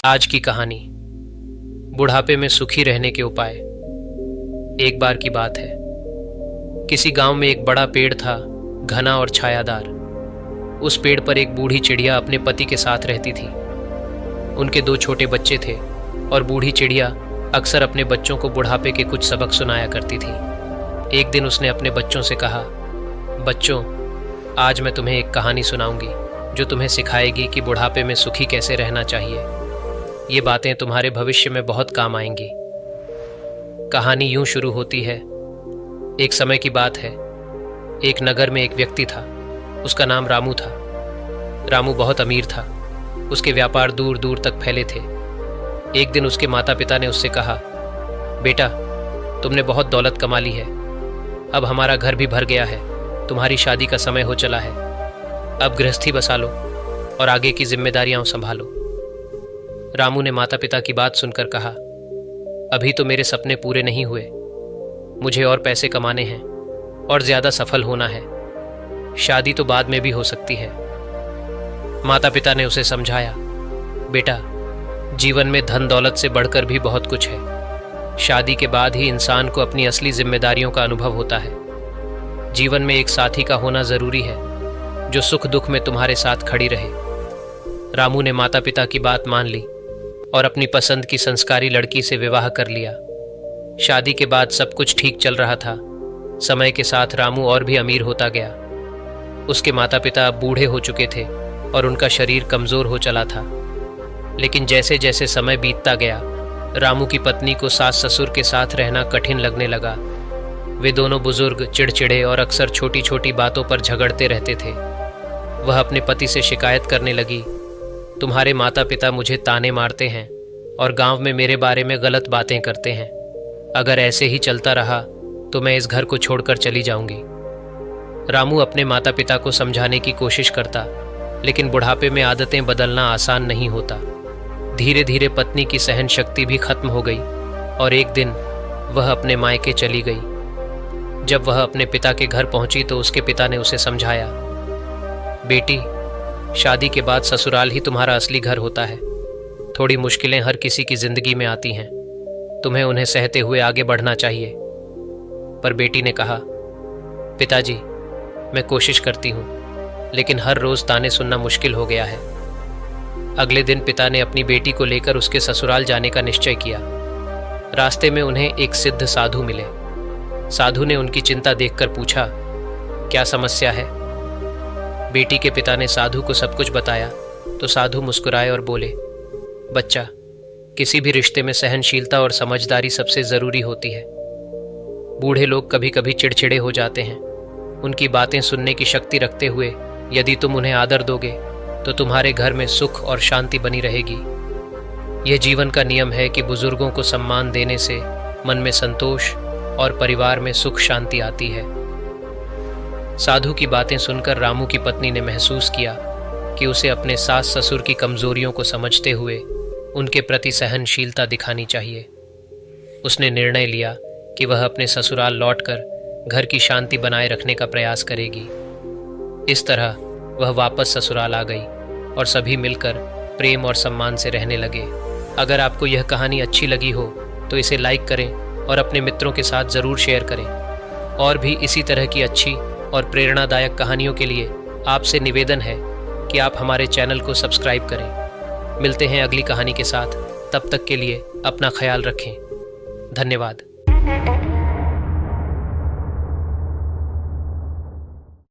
आज की कहानी, बुढ़ापे में सुखी रहने के उपाय। एक बार की बात है, किसी गांव में एक बड़ा पेड़ था, घना और छायादार। उस पेड़ पर एक बूढ़ी चिड़िया अपने पति के साथ रहती थी। उनके 2 छोटे बच्चे थे और बूढ़ी चिड़िया अक्सर अपने बच्चों को बुढ़ापे के कुछ सबक सुनाया करती थी। एक दिन उसने अपने बच्चों से कहा, बच्चों, आज मैं तुम्हें एक कहानी सुनाऊंगी जो तुम्हें सिखाएगी कि बुढ़ापे में सुखी कैसे रहना चाहिए। ये बातें तुम्हारे भविष्य में बहुत काम आएंगी। कहानी यूं शुरू होती है। एक समय की बात है, एक नगर में एक व्यक्ति था। उसका नाम रामू था। रामू बहुत अमीर था। उसके व्यापार दूर दूर तक फैले थे। एक दिन उसके माता पिता ने उससे कहा, बेटा, तुमने बहुत दौलत कमा ली है, अब हमारा घर भी भर गया है, तुम्हारी शादी का समय हो चला है, अब गृहस्थी बसा लो और आगे की जिम्मेदारियां संभालो। रामू ने माता पिता की बात सुनकर कहा, अभी तो मेरे सपने पूरे नहीं हुए, मुझे और पैसे कमाने हैं और ज्यादा सफल होना है, शादी तो बाद में भी हो सकती है। माता पिता ने उसे समझाया, बेटा, जीवन में धन दौलत से बढ़कर भी बहुत कुछ है। शादी के बाद ही इंसान को अपनी असली जिम्मेदारियों का अनुभव होता है। जीवन में एक साथी का होना जरूरी है जो सुख दुख में तुम्हारे साथ खड़ी रहे। रामू ने माता पिता की बात मान ली और अपनी पसंद की संस्कारी लड़की से विवाह कर लिया। शादी के बाद सब कुछ ठीक चल रहा था। समय के साथ रामू और भी अमीर होता गया। उसके माता पिता अब बूढ़े हो चुके थे और उनका शरीर कमजोर हो चला था। लेकिन जैसे जैसे समय बीतता गया, रामू की पत्नी को सास ससुर के साथ रहना कठिन लगने लगा। वे दोनों बुजुर्ग, चिड़चिड़े और अक्सर छोटी छोटी बातों पर झगड़ते रहते थे। वह अपने पति से शिकायत करने लगी, तुम्हारे माता पिता मुझे ताने मारते हैं और गांव में मेरे बारे में गलत बातें करते हैं। अगर ऐसे ही चलता रहा तो मैं इस घर को छोड़कर चली जाऊंगी। रामू अपने माता पिता को समझाने की कोशिश करता, लेकिन बुढ़ापे में आदतें बदलना आसान नहीं होता। धीरे धीरे पत्नी की सहन शक्ति भी खत्म हो गई और एक दिन वह अपने मायके चली गई। जब वह अपने पिता के घर पहुंची तो उसके पिता ने उसे समझाया, बेटी, शादी के बाद ससुराल ही तुम्हारा असली घर होता है। थोड़ी मुश्किलें हर किसी की जिंदगी में आती हैं, तुम्हें उन्हें सहते हुए आगे बढ़ना चाहिए। पर बेटी ने कहा, पिताजी, मैं कोशिश करती हूँ, लेकिन हर रोज ताने सुनना मुश्किल हो गया है। अगले दिन पिता ने अपनी बेटी को लेकर उसके ससुराल जाने का निश्चय किया। रास्ते में उन्हें एक सिद्ध साधु मिले। साधु ने उनकी चिंता देखकर पूछा, क्या समस्या है? बेटी के पिता ने साधु को सब कुछ बताया तो साधु मुस्कुराए और बोले, बच्चा, किसी भी रिश्ते में सहनशीलता और समझदारी सबसे जरूरी होती है। बूढ़े लोग कभी कभी चिड़चिड़े हो जाते हैं। उनकी बातें सुनने की शक्ति रखते हुए यदि तुम उन्हें आदर दोगे तो तुम्हारे घर में सुख और शांति बनी रहेगी। यह जीवन का नियम है कि बुजुर्गों को सम्मान देने से मन में संतोष और परिवार में सुख शांति आती है। साधु की बातें सुनकर रामू की पत्नी ने महसूस किया कि उसे अपने सास ससुर की कमजोरियों को समझते हुए उनके प्रति सहनशीलता दिखानी चाहिए। उसने निर्णय लिया कि वह अपने ससुराल लौटकर घर की शांति बनाए रखने का प्रयास करेगी। इस तरह वह वापस ससुराल आ गई और सभी मिलकर प्रेम और सम्मान से रहने लगे। अगर आपको यह कहानी अच्छी लगी हो तो इसे लाइक करें और अपने मित्रों के साथ ज़रूर शेयर करें। और भी इसी तरह की अच्छी और प्रेरणादायक कहानियों के लिए आपसे निवेदन है कि आप हमारे चैनल को सब्सक्राइब करें। मिलते हैं अगली कहानी के साथ। तब तक के लिए अपना ख्याल रखें। धन्यवाद।